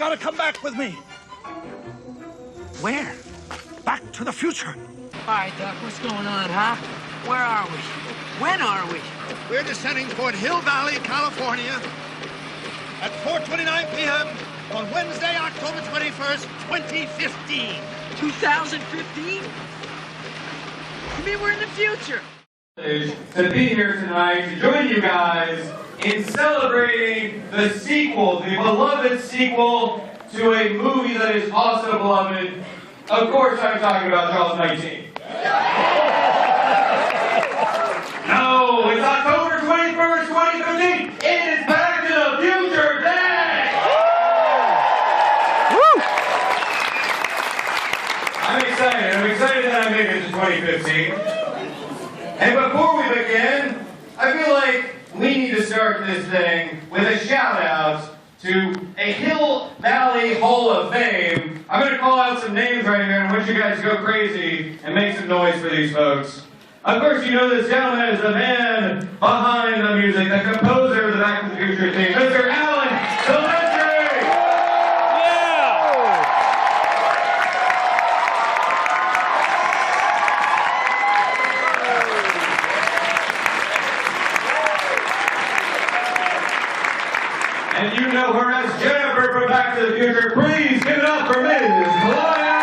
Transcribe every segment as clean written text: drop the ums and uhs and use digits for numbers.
gotta come back with me. Where? Back to the future. All right, Doc, what's going on, huh? Where are we? When are we? We're descending toward Hill Valley, California at 4:29 p.m. on Wednesday, October 21st, 2015. 2015? You mean we're in the future? To be here tonight, to join you guys in celebrating the sequel, the beloved sequel to a movie that is also beloved. Of course, I'm talking about Charles 19. No, it's October 21st, 2015. It is Back to the Future Day! Woo! I'm excited that I made it to 2015. And before we begin, I feel like we need to start this thing with a shout out to a Hill Valley Hall of Fame. I'm going to call out some names right here and I want you guys to go crazy and make some noise for these folks. Of course, you know this gentleman is the man behind the music, the composer of the Back to the Future theme, Mr. Alan Silvestri! Yeah! And you know her as Jennifer from Back to the Future. Please give it up for Ms. Gloria!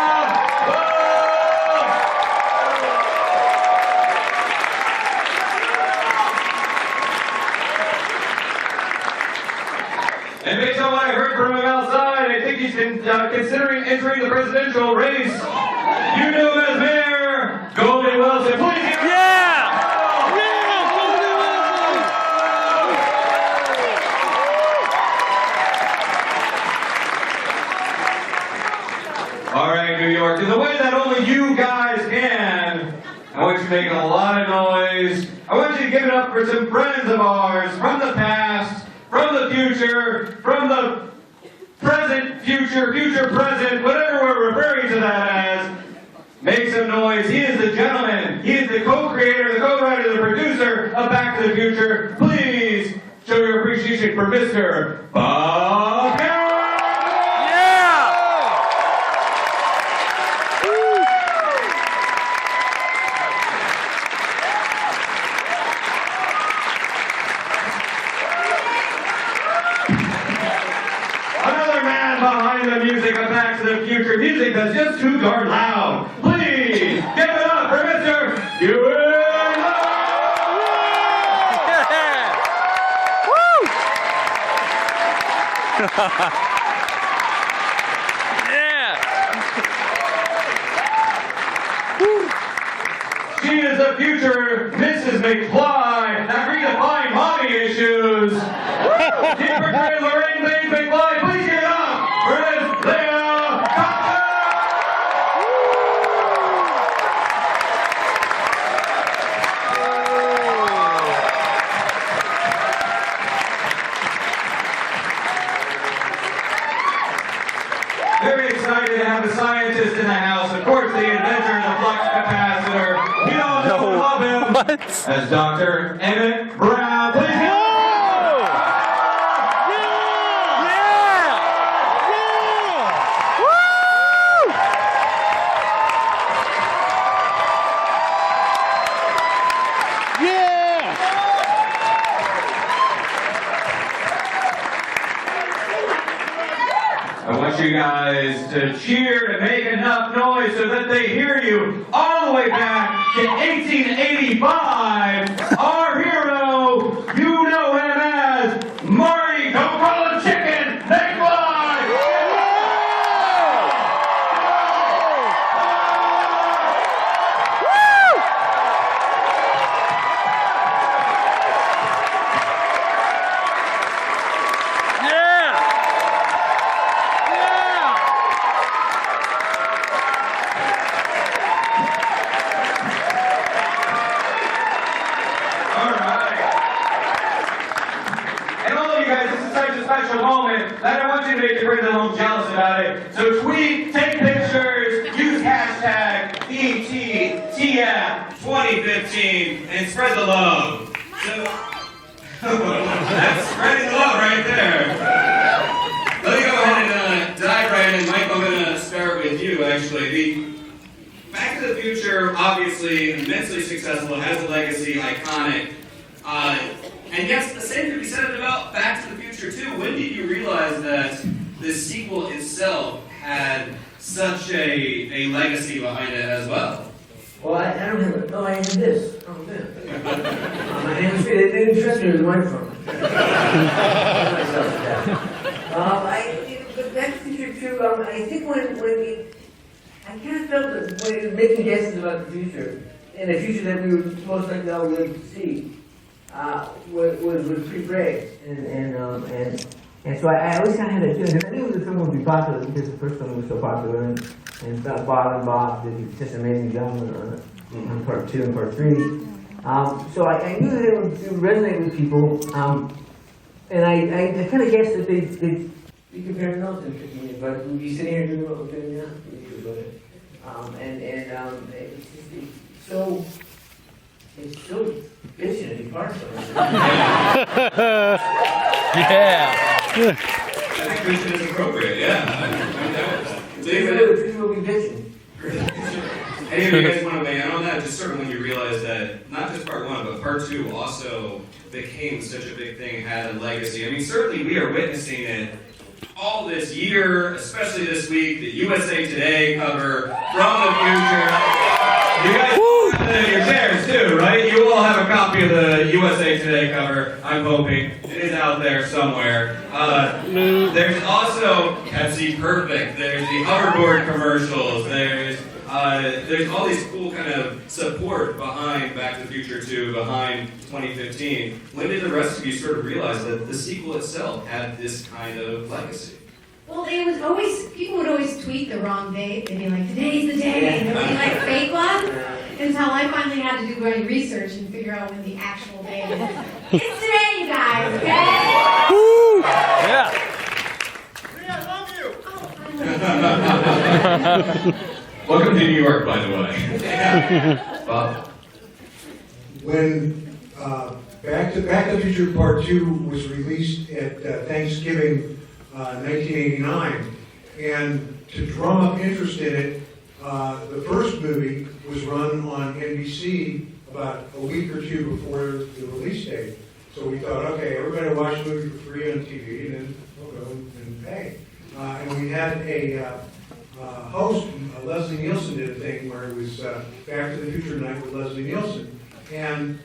And based on what I heard from him outside, I think he's considering entering the presidential race. You know him as Mayor Goldie Wilson. Please give it Yeah! All right, New York, in the way that only you guys can, I want you to make a lot of noise. I want you to give it up for some friends of ours from the past, from the future, from the present, future, future, present, whatever we're referring to that as. Make some noise. He is the gentleman. He is the co-creator, the co-writer, the producer of Back to the Future. Please show your appreciation for Mr. Bob Harris. Behind the music of Back to the Future, music that's just too darn loud. Please give it up for Mr. Ewan Yeah! She is the future Mrs. McFly that redefined mommy issues. She portrays Lorraine Baines McFly. Please give it up for Ms. Leah Cochran. Very excited to have a scientist in the house. Of course, the inventor of the flux capacitor. We all know and love him as Dr. Emmett Brown. Please give it up. I want you guys to cheer and make enough noise so that they hear you all the way back to 1885. Our hero, you know him as Marty Coca-Cola Chicken McFly. Special moment that I want you to make your friends at home jealous about it. So tweet, take pictures, use hashtag BTTF2015 and spread the love. So, that's spreading the love right there. Let me go ahead and you, actually. The Back to the Future, obviously immensely successful, has a legacy, iconic. And yes, the same could be said about Back to the Future too. When did you realize that the sequel itself had such a legacy behind it as well? Well, I don't have it. No, I have this. Oh, this. My hands free. They didn't trust me with the microphone. But Back to the Future too. I think when I kind of felt that when it was making guesses about the future, and the future that we would most likely all live to see, was pretty brave, and so I always kind of had that feeling. I knew the film would be popular because the first film was so popular, and Bob did such an amazing job on part 2 and part 3. So I knew that it would resonate with people, and I kind of guessed that they'd be comparing notes in 15 years, but we'd be sitting here doing what we're doing now. It's so bitchin' to be part of it. Yeah. I think bitchin' is appropriate, yeah. David, will be bitchin'. Any of you guys want to weigh in on that? Just sort of when you realize that not just part 1, but part 2 also became such a big thing, had a legacy. I mean, certainly we are witnessing it all this year, especially this week, the USA Today cover from the future. You guys have it in your chairs too, right? You all have a copy of the USA Today cover, I'm hoping. It is out there somewhere. There's also Pepsi Perfect. There's the hoverboard commercials. There's all these cool kind of support behind Back to the Future 2, behind 2015. When did the rest of you sort of realize that the sequel itself had this kind of legacy? Well, it was always, people would always tweet the wrong date. They'd be like, today's the day, and there'd be like fake ones. Until I finally had to do my research and figure out when the actual day is. It's today, you guys, okay? Woo! Yeah. I love you. Welcome to New York, by the way. Bob? When Back to the Future Part 2 was released at Thanksgiving 1989, and to drum up interest in it, the first movie was run on NBC about a week or two before the release date. So we thought, okay, everybody will watch the movie for free on TV, and then we'll go and pay. And we had a host, Leslie Nielsen, did a thing where it was Back to the Future Night with Leslie Nielsen. And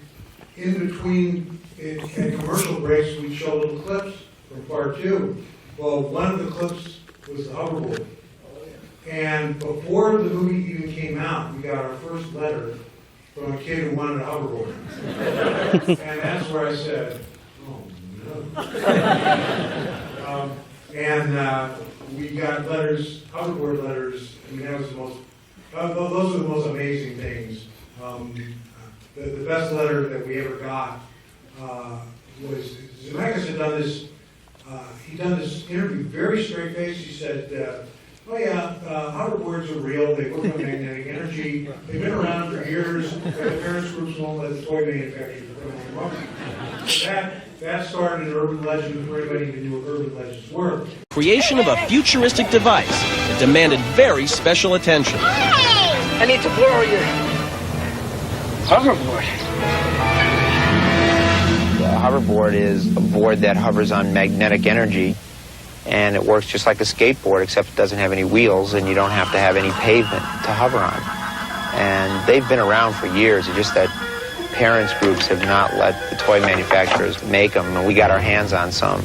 in between, at commercial breaks, we'd show little clips from part 2. Well, one of the clips was the hoverboard. And before the movie even came out, we got our first letter from a kid who wanted a hoverboard. And that's where I said, oh no. We got letters, hoverboard letters. I mean, that was the most, those are the most amazing things. The best letter that we ever got was, Zemeckis had done this, he'd done this interview, very straight face. He said, oh yeah, hoverboards are real, they work on magnetic energy, they've been around for years, but the parents groups won't let the toy manufacturers put them on the market. That started an urban legend before anybody even knew what urban legends were. Creation of a futuristic device that demanded very special attention. I need to borrow your hoverboard. A hoverboard is a board that hovers on magnetic energy, and it works just like a skateboard, except it doesn't have any wheels, and you don't have to have any pavement to hover on. And they've been around for years. It's just that parents groups have not let the toy manufacturers make them, and we got our hands on some,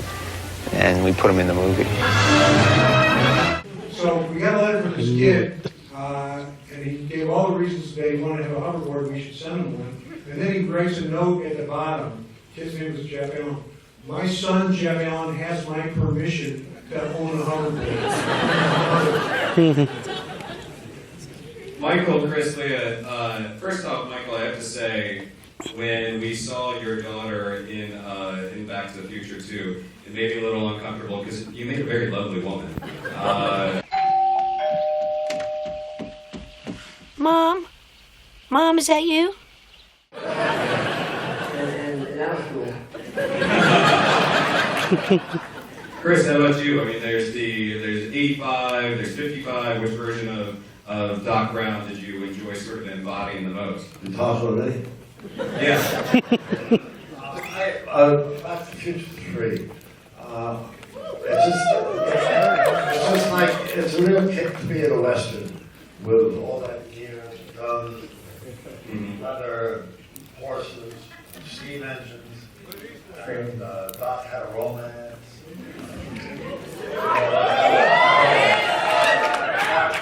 and we put them in the movie. So we got a letter from this kid, and he gave all the reasons that he wanted to have a hoverboard, we should send him one. And then he writes a note at the bottom. Kid's name was Jeff Allen. My son, Jeff Allen, has my permission to own a hoverboard. Michael, Chris, Leah, first off, Michael, I have to say, when we saw your daughter in Back to the Future 2, it made me a little uncomfortable because you made a very lovely woman. Mom? Mom, is that you? And that was cool. Chris, how about you? I mean, there's 85, there's 55. Which version of Doc Brown did you enjoy sort of embodying the most? You talked already? Yeah. Back to the Future 3. It's just like, it's a real kick to be in a Western with all that gear, guns, leather, horses, steam engines, and Doc had a romance.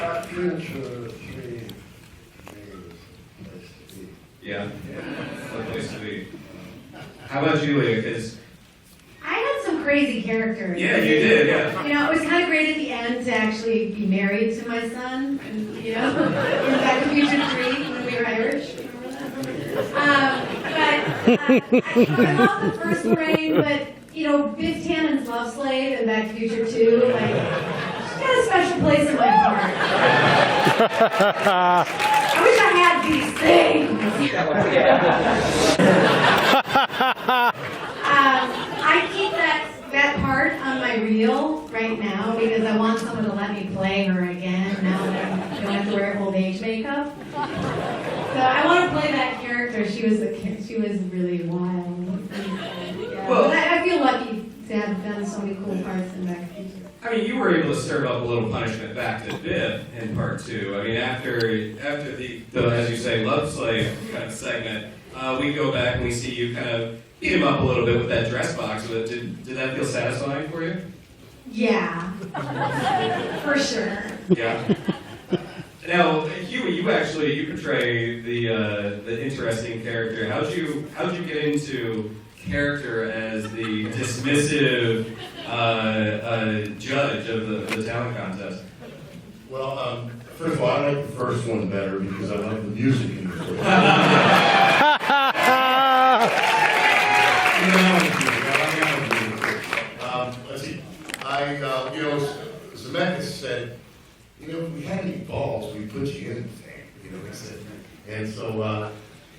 That Future 3 was a place to be. Yeah. What a place to be. How about you, Leah? 'Cause I had some crazy characters. yeah, you did, yeah. You know, it was kind of great at the end to actually be married to my son, and, you know, in Back to the Future 3 when we were Irish. I love the first frame, but, you know, Biff Tannen's Love Slave in Back to the Future 2, like, she's got a special place in my heart. I wish I had these things. I keep that part on my reel right now because I want someone to let me play her again now that I don't have to wear old age makeup. So I want to play that character. She was really wild. Yeah. Well, But I feel lucky to have done so many cool parts in Back to the Future. I mean, you were able to serve up a little punishment back to Biff in part 2. I mean, after the as you say, Love Slave kind of segment, we go back and we see you kind of beat him up a little bit with that dress box. Did that feel satisfying for you? Yeah, for sure. Yeah. Now, Huey, you portray the interesting character. How'd you get into character as the dismissive judge of the talent contest? Well, first of all, I like the first one better because I like the music in the first one. Let's see. Zemeckis said, if we had any balls, we'd put you in the thing. He said. And so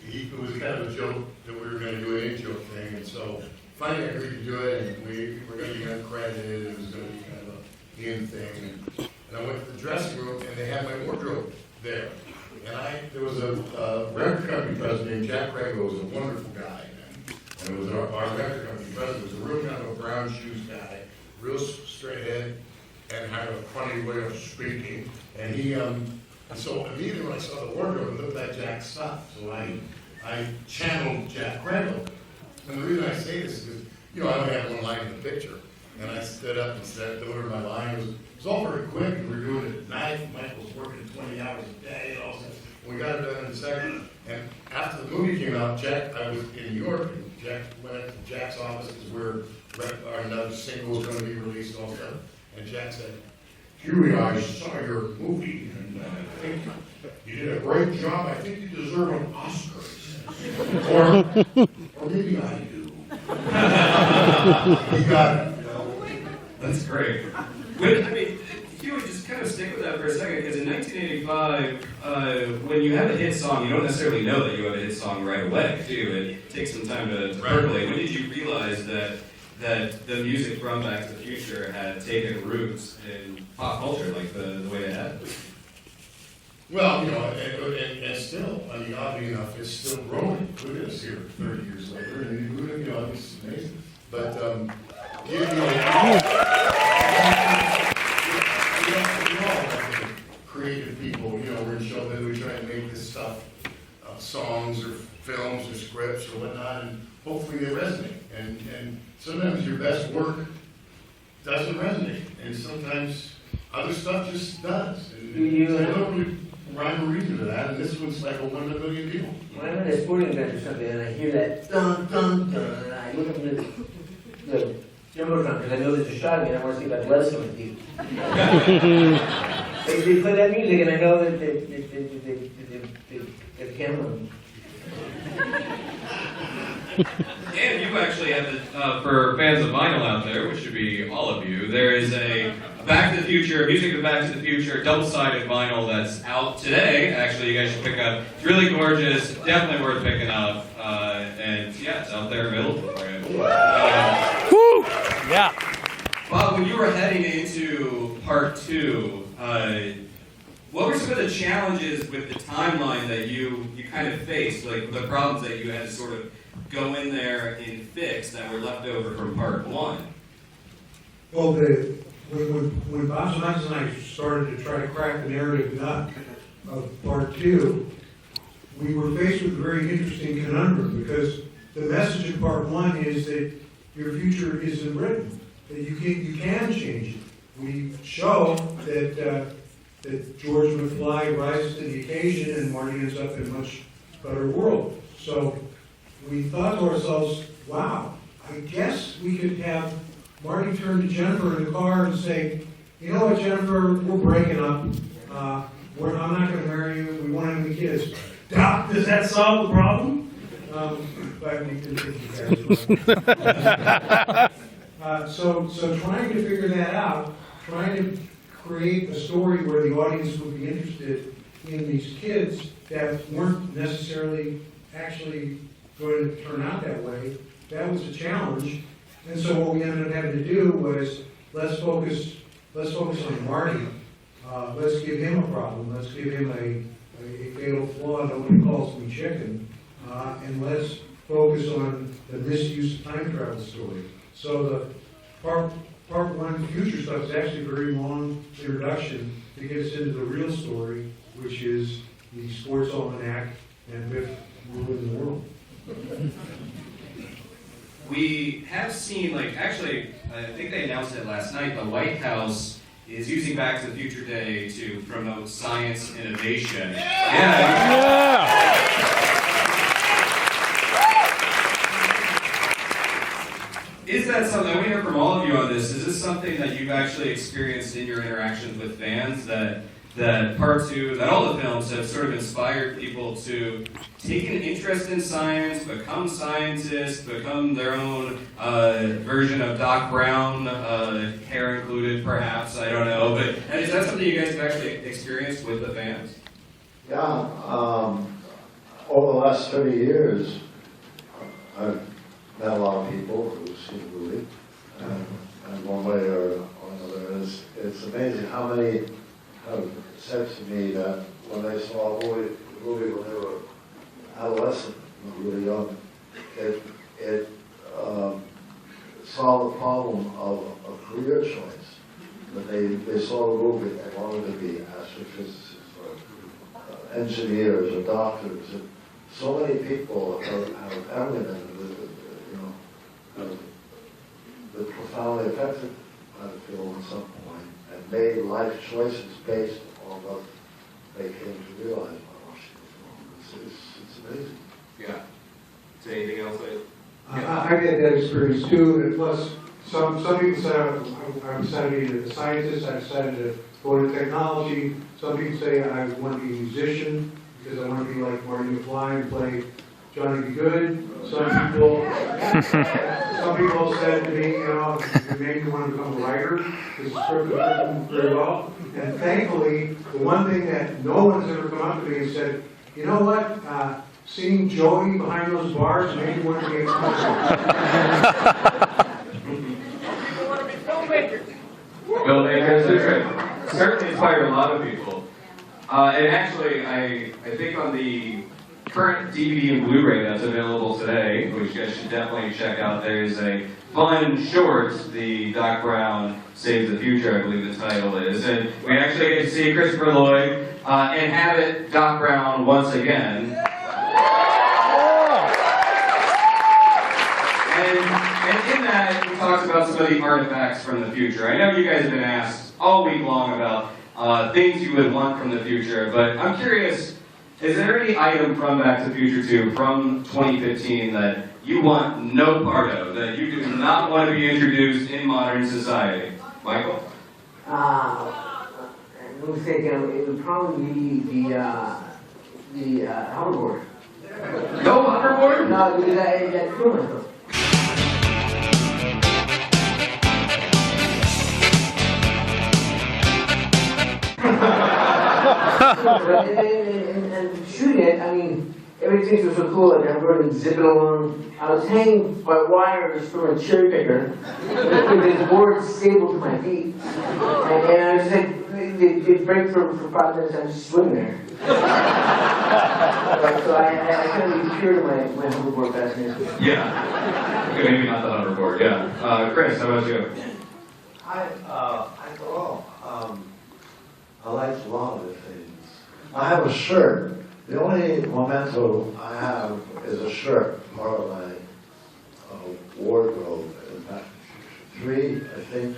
it was kind of a joke that we were going to do an in-joke thing. And so finally I agreed to do it, and we were going to be uncredited. It was going to be kind of a in thing. And I went to the dressing room, and they had my wardrobe there. And there was a record company president named Jack Rego, was a wonderful guy. And it was our record company president, was a real kind of a brown shoes guy, real straight head, and had a funny way of speaking. And so immediately when I saw the wardrobe, it looked like Jack's stuff. So I channeled Jack Rego. And the reason I say this is because, I only had one line in the picture. And I stood up and delivered my line. It was all very quick, and we were doing it at night. Michael was working 20 hours a day and all that. We got it done in a second. And after the movie came out, I was in New York, and Jack went to Jack's office because another single was going to be released and all that. And Jack said, Huey, I saw your movie, and I think you did a great job. I think you deserve an Oscar. Or maybe I do. You got it. That's great. Huey, just kind of stick with that for a second, because in 1985, when you have a hit song, you don't necessarily know that you have a hit song right away, do you? It takes some time to percolate. When did you realize that the music from Back to the Future had taken roots in pop culture like the way it had? Well, and still, oddly enough, it's still growing. It is here 30 years later, and it's amazing. But, we're all creative people, we're in show that we try to make this stuff, songs or films or scripts or whatnot, and hopefully they resonate. And sometimes your best work doesn't resonate, and sometimes other stuff just does. And there's no rhyme or reason to that, and this one's like a 1 in a million people. When I'm in a sporting event or something, and I hear that dun dun dun, and I look up the jumbotron because I know there's a shot of me, and I want to see if I have blood coming deep. They play that music, and I know that the camera. And you actually have for fans of vinyl out there, which should be all of you, there is a Back to the Future, music of Back to the Future, double-sided vinyl that's out today. Actually, you guys should pick up. It's really gorgeous, definitely worth picking up. And yeah, it's out there available for you. Woo! Yeah. Bob, when you were heading into part 2, what were some of the challenges with the timeline that you kind of faced, like the problems that you had to sort of go in there and fix that were left over from part 1? Well, when Bob Zemeckis and I started to try to crack the narrative nut of part 2, we were faced with a very interesting conundrum, because the message in part 1 is that your future isn't written, that you can change it. We show that George McFly rises to the occasion and Marty ends up in a much better world. So we thought to ourselves, wow, I guess we could have Marty turn to Jennifer in the car and say, you know what, Jennifer, we're breaking up. I'm not going to marry you. We won't have any kids. Doc, does that solve the problem? But we didn't think you guys would. So trying to figure that out, trying to create a story where the audience would be interested in these kids that weren't necessarily actually going to turn out that way, that was a challenge. And so what we ended up having to do was, let's focus on Marty. Let's give him a problem. Let's give him a fatal flaw. Nobody calls me chicken. And let's focus on the misuse of time travel story. So the part 1 future stuff is actually a very long introduction to get us into the real story, which is the sports almanac and Biff ruling the world. We have seen, actually, I think they announced it last night, the White House is using Back to the Future Day to promote science innovation. Is that something, I want to hear from all of you on this, is this something that you've actually experienced in your interactions with fans, that part 2, that all the films have sort of inspired people to take an interest in science, become scientists, become their own version of Doc Brown, hair included perhaps, I don't know, but is that something you guys have actually experienced with the fans? Yeah, over the last 30 years, I've met a lot of people who've seen the movie, and one way or another, it's amazing how many have said to me that when they saw a movie when they were adolescent, really young, it solved the problem of a career choice. That they saw the movie, they wanted to be astrophysicists or engineers or doctors. And so many people have emanated that profoundly affected by the film at some point and made life choices based on what they came to realize by watching the film. It's amazing. Yeah. Is there anything else? I've had that experience too, and plus some people say I decided to be a scientist, I decided to go into technology. Some people say I want to be a musician because I want to be like Marty McFly and play Johnny B. Good. Some people said to me, you maybe want to become a writer because the script was written very well. And thankfully, the one thing that no one's ever come up to me and said, you know what, seeing Joey behind those bars made me want to be a filmmakers, certainly inspired a lot of people. And actually, I think on the current DVD and Blu-ray that's available today, which you guys should definitely check out, there's a fun short, the Doc Brown Saves the Future, I believe the title is. And we actually get to see Christopher Lloyd inhabit Doc Brown once again. And in that, he talks about some of the artifacts from the future. I know you guys have been asked all week long about things you would want from the future, but I'm curious, is there any item from Back to the Future 2 from 2015 that you want no part of, that you do not want to be introduced in modern society? Michael? Let me think, it would probably be the hoverboard. No hoverboard? No, that Truman. and shooting it, I mean, everything was so cool, like I'm running, zipping along. I was hanging by wires from a cherry picker with this board stable to my feet. And I was just like, they'd break for 5 minutes, I just swing there. So I kind of cured my hoverboard fascination. Yeah. Okay, maybe not the hoverboard, yeah. Chris, how about you? I like a lot of the things. I have a shirt. The only memento I have is a shirt, part of my wardrobe in Massachusetts. 3, I think,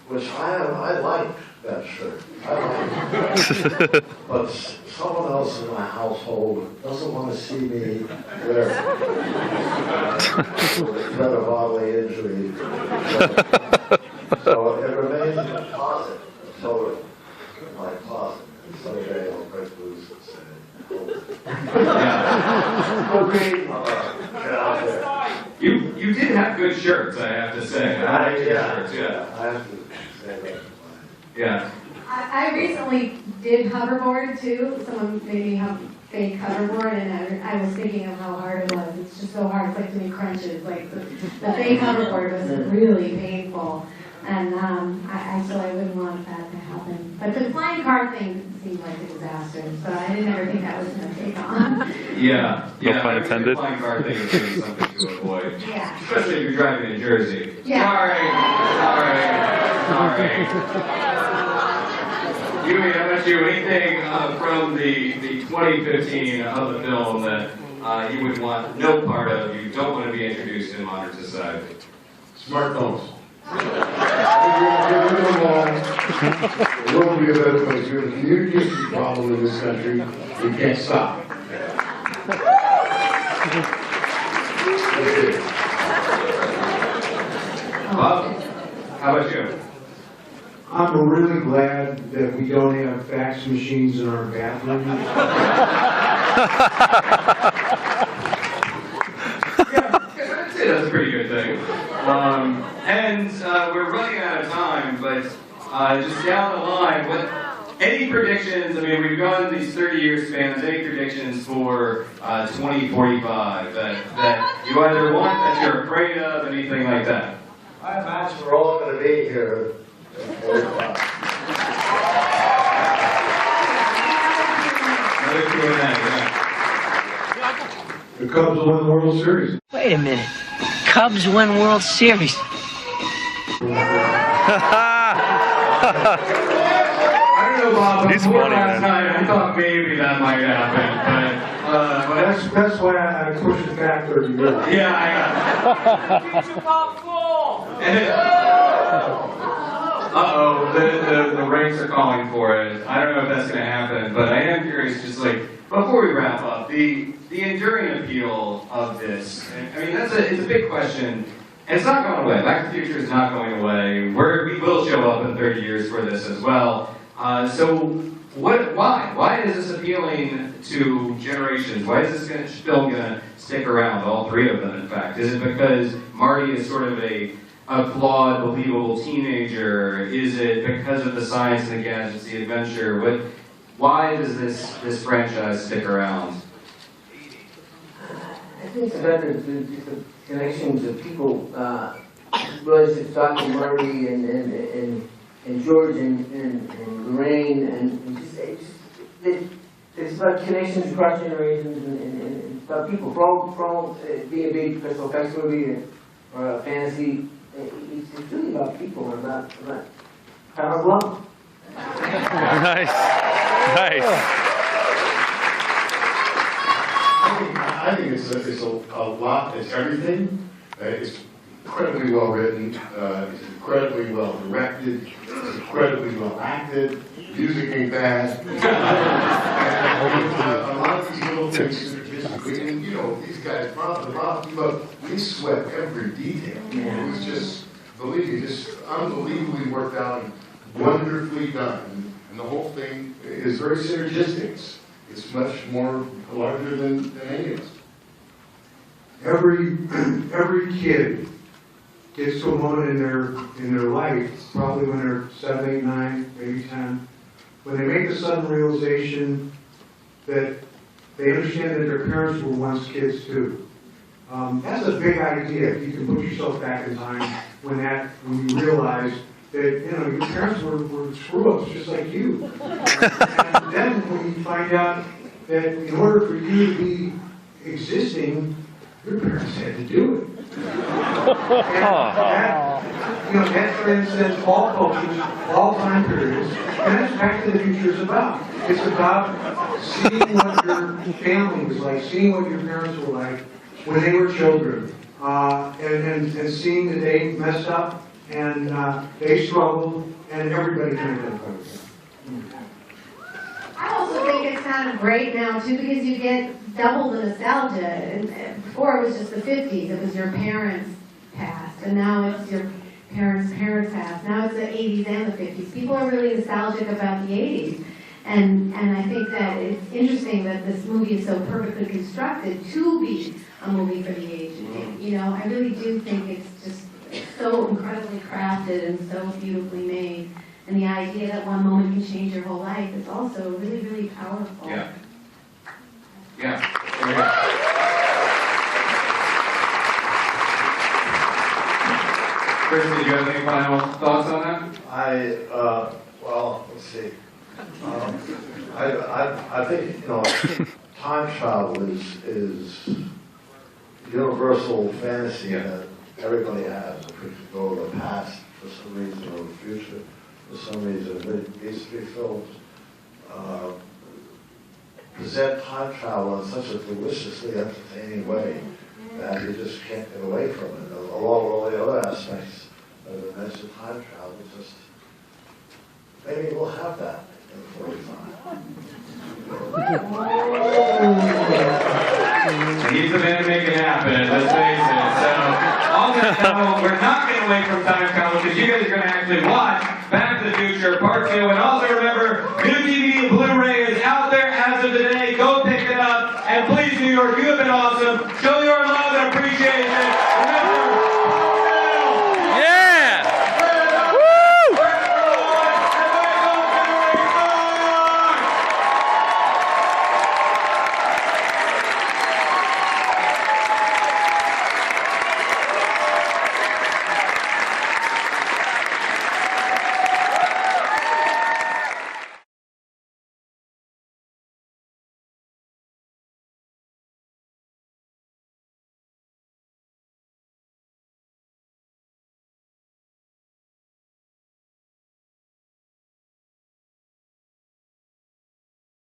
which I like that shirt. I like it. But someone else in my household doesn't want to see me wear it. With the threat of bodily injury. So it remains in the closet. So in my closet. And someday I'll break loose and say, You did have good shirts, I have to say. I like your shirts, yeah. I have to say that. Yeah. I recently did hoverboard too. Someone made me have fake hoverboard, and I was thinking of how hard it was. It's just so hard. It's like doing crunches. Like the fake hoverboard was really painful, and so I wouldn't want that to happen. But the flying car thing seemed like a disaster, so I didn't ever think that was going to take on. Yeah. No pun intended. The flying car thing is really something to avoid. Yeah. Especially if you're driving in Jersey. Yeah. Sorry. Yui, how about you? Anything from the 2015 of the film that you would want no part of, you don't want to be introduced in modern society? Smartphones. The world will be a better place. We have a communication problem in this country. We can't stop. Bob, how about you? I'm really glad that we don't have fax machines in our bathrooms. I'd say that's a pretty good thing. And we're running out of time, but just down the line, any predictions? I mean, we've gone these 30-year spans. Any predictions for 2045 that you either want, that you're afraid of, anything like that? I imagine we're all going to be here. Another Q&A, yeah. The Cubs will win the World Series. Wait a minute. Cubs win World Series. I don't know, Bob, He's before funny, last man. night, I thought maybe that might happen, but That's why I pushed it back 30 years. yeah, Uh-oh, the ranks are calling for it. I don't know if that's going to happen, but I am curious, just like, before we wrap up, the enduring appeal of this, I mean, it's a big question, and it's not going away. Back to the Future is not going away. We will show up in 30 years for this as well. So, why? Why is this appealing to generations? Why is this film going to stick around, all 3 of them, in fact? Is it because Marty is sort of a flawed, believable teenager? Is it because of the science and the gadgets, the adventure? Why does this franchise stick around? I think it's about the connections of people, relationships, Dr. Marty and George and Lorraine, and it's about connections across generations and about people. For all being a big special effects movie or a fantasy, it's really about people and about power of love. Nice. Nice. I think it's a lot. It's everything. It's incredibly well written. It's incredibly well directed. It's incredibly well acted. Music ain't bad. A lot of these little things synergistically, and you know, these guys, they sweat every detail. It was just, believe me, just unbelievably worked out and wonderfully done. And the whole thing is very synergistic. It's much more larger than any of us. Every kid gets to a moment in their life, probably when they're 7, 8, 9, maybe 10, when they make the sudden realization that They understand that their parents were once kids too. That's a big idea. If you can put yourself back in time when you realize that, your parents were screw-ups just like you. And then when you find out that in order for you to be existing, your parents had to do it. And that transcends all cultures, all time periods, and that's Back to the Future is about. It's about seeing what your family was like, seeing what your parents were like when they were children, and seeing that they messed up and they struggled, and everybody can identify with them. I also think it's kind of great now too, because you get double the nostalgia. And before it was just the 50s, it was your parents' past, and now it's your parents' past. Now it's the 80s and the 50s. People are really nostalgic about the 80s. And I think that it's interesting that this movie is so perfectly constructed to be a movie for the age. I really do think it's just so incredibly crafted and so beautifully made. And the idea that one moment can change your whole life is also really, really powerful. Yeah. There we go. Chris, did you have any final thoughts on that? Well, let's see. I think, time travel is universal fantasy that everybody has. If we could go to the past for some reason or the future for some reason, these three films present time travel in such a deliciously entertaining way that you just can't get away from it. Along with all the other aspects of the mentioned time travel, just maybe we'll have that in 45. He's the man to make it happen, let's face it. So, on that note, we're not getting away from time travel because you guys are going to actually watch Back to the Future Part 2. And also remember, new DVD and Blu-ray is out there as of today. Go pick it up. And please, New York, you have been awesome. Show